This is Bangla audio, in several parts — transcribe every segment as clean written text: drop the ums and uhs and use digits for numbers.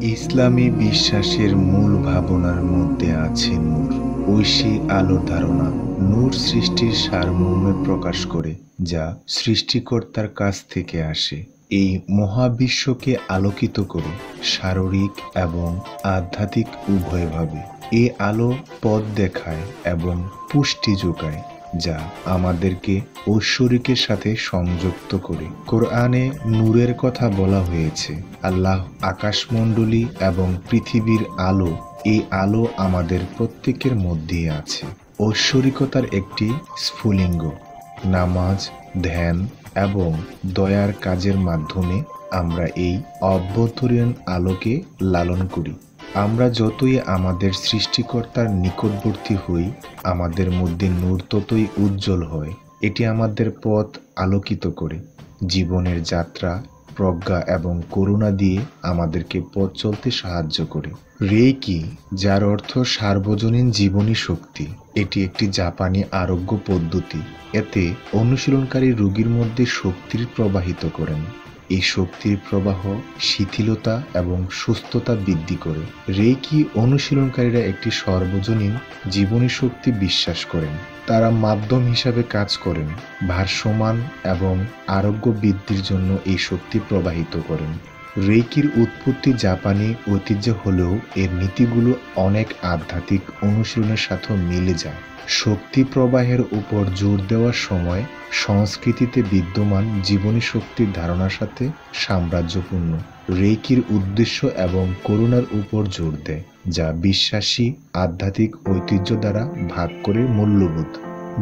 ইসলামী বিশ্বাসের মূল ভাবনার মধ্যে আছে নূর, ঐশী আলোর ধারণা। নূর সৃষ্টির সারমর্মে প্রকাশ করে, যা সৃষ্টিকর্তার কাছ থেকে আসে। এই মহাবিশ্বকে আলোকিত করে শারীরিক এবং আধ্যাত্মিক উভয়ভাবে। এই আলো পথ দেখায় এবং পুষ্টি যোগায়, যা আমাদেরকে ঐশ্বরিকের সাথে সংযুক্ত করে। কোরআনে নূরের কথা বলা হয়েছে। আল্লাহ আকাশমণ্ডলী এবং পৃথিবীর আলো। এই আলো আমাদের প্রত্যেকের মধ্যেই আছে। ঐশ্বরিকতার একটি স্ফুলিঙ্গ। নামাজ, ধ্যান এবং দয়ার কাজের মাধ্যমে আমরা এই অভ্যন্তরীণ আলোকে লালন করি। আমরা যতই আমাদের সৃষ্টিকর্তার নিকটবর্তী হই, আমাদের মধ্যে নূর ততই উজ্জ্বল হয়। এটি আমাদের পথ আলোকিত করে, জীবনের যাত্রা, প্রজ্ঞা এবং করুণা দিয়ে আমাদেরকে পথ চলতে সাহায্য করে। রেইকি, যার অর্থ সার্বজনীন জীবনী শক্তি, এটি একটি জাপানি আরোগ্য পদ্ধতি। এতে অনুশীলনকারী রোগীর মধ্যে শক্তির প্রবাহিত করেন। এই শক্তির প্রবাহ শিথিলতা এবং সুস্থতা বৃদ্ধি করে। রেইকি অনুশীলনকারীরা একটি সর্বজনীন জীবনী শক্তি বিশ্বাস করেন। তারা মাধ্যম হিসাবে কাজ করেন, ভারসম্য এবং আরোগ্য বৃদ্ধির জন্য এই শক্তি প্রবাহিত করেন। রেইকির উৎপত্তি জাপানি ঐতিহ্য হলেও এর নীতিগুলো অনেক আধ্যাত্মিক অনুশীলনের সাথে মিলে যায়। শক্তি প্রবাহের উপর জোর দেওয়ার সময় সংস্কৃতিতে বিদ্যমান জীবনী শক্তির ধারণার সাথে সামঞ্জস্যপূর্ণ। রেইকির উদ্দেশ্য এবং করুণার উপর জোর দেয়, যা বিশ্বাসী আধ্যাত্মিক ঐতিহ্য দ্বারা ভাগ করে মূল্যবোধ।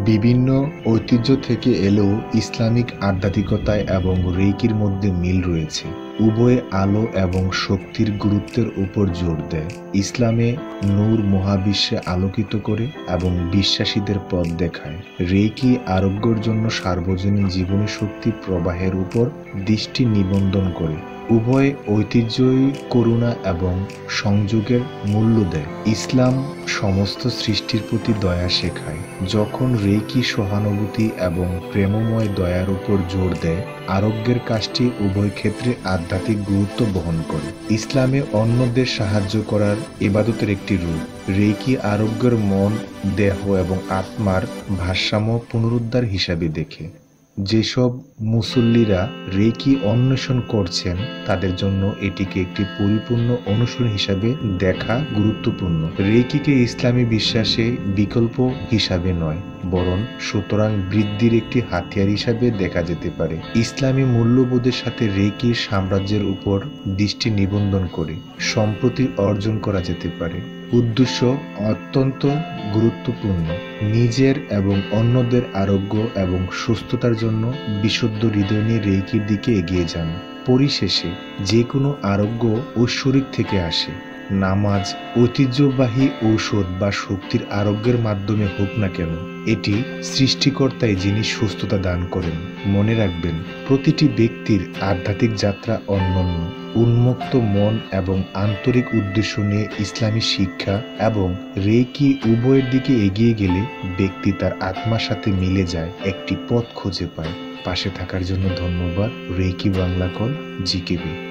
বিভিন্ন ঐতিহ্য থেকে এলেও ইসলামিক আধ্যাত্মিকতায় এবং রেইকির মধ্যে মিল রয়েছে। উভয়ে আলো এবং শক্তির গুরুত্বের উপর জোর দেয়। ইসলামে নূর মহাবিশ্বে আলোকিত করে এবং বিশ্বাসীদের পথ দেখায়। রেইকি আরোগ্যের জন্য সার্বজনীন জীবনী শক্তি প্রবাহের উপর দৃষ্টি নিবন্ধন করে। উভয় ঐতিহ্যই করুণা এবং সংযোগের মূল্য দেয়। ইসলাম সমস্ত সৃষ্টির প্রতি দয়া শেখায়, যখন রেইকি সহানুভূতি এবং প্রেমময় দয়ার উপর জোর দেয়। আরোগ্যের কাজটি উভয় ক্ষেত্রে আধ্যাত্মিক গুরুত্ব বহন করে। ইসলামে অন্যদের সাহায্য করার ইবাদতের একটি রূপ। রেইকি আরোগ্যের মন, দেহ এবং আত্মার ভারসাম্য পুনরুদ্ধার হিসাবে দেখে। যেসব মুসল্লিরা রেইকি অন্বেষণ করছেন, তাদের জন্য এটিকে একটি পরিপূর্ণ অনুশীলন হিসাবে দেখা গুরুত্বপূর্ণ। রেইকিকে ইসলামী বিশ্বাসে বিকল্প হিসাবে নয়, বরং সুতরাং বৃদ্ধির একটি হাতিয়ার হিসাবে দেখা যেতে পারে। ইসলামী মূল্যবোধের সাথে রেইকির সাম্রাজ্যের উপর দৃষ্টি নিবন্ধন করে সম্প্রতি অর্জন করা যেতে পারে। উদ্দেশ্য অত্যন্ত গুরুত্বপূর্ণ। নিজের এবং অন্যদের আরোগ্য এবং সুস্থতার জন্য বিশুদ্ধ হৃদয় নিয়ে রেইকির দিকে এগিয়ে যান। পরিশেষে যে কোনো আরোগ্য ঐশ্বরিক থেকে আসে। নামাজ ঐতিহ্যবাহী ঔষধ বা শক্তির আরোগ্যের মাধ্যমে হোক না কেন, এটি সৃষ্টিকর্তাই যিনি সুস্থতা দান করেন। মনে রাখবেন, প্রতিটি ব্যক্তির আধ্যাত্মিক যাত্রা অনন্য। উন্মুক্ত মন এবং আন্তরিক উদ্দেশ্য নিয়ে ইসলামী শিক্ষা এবং রেইকি উভয়ের দিকে এগিয়ে গেলে ব্যক্তি তার আত্মার সাথে মিলে যায়, একটি পথ খুঁজে পায়। পাশে থাকার জন্য ধন্যবাদ। Reiki Bangla call, জিকেবি।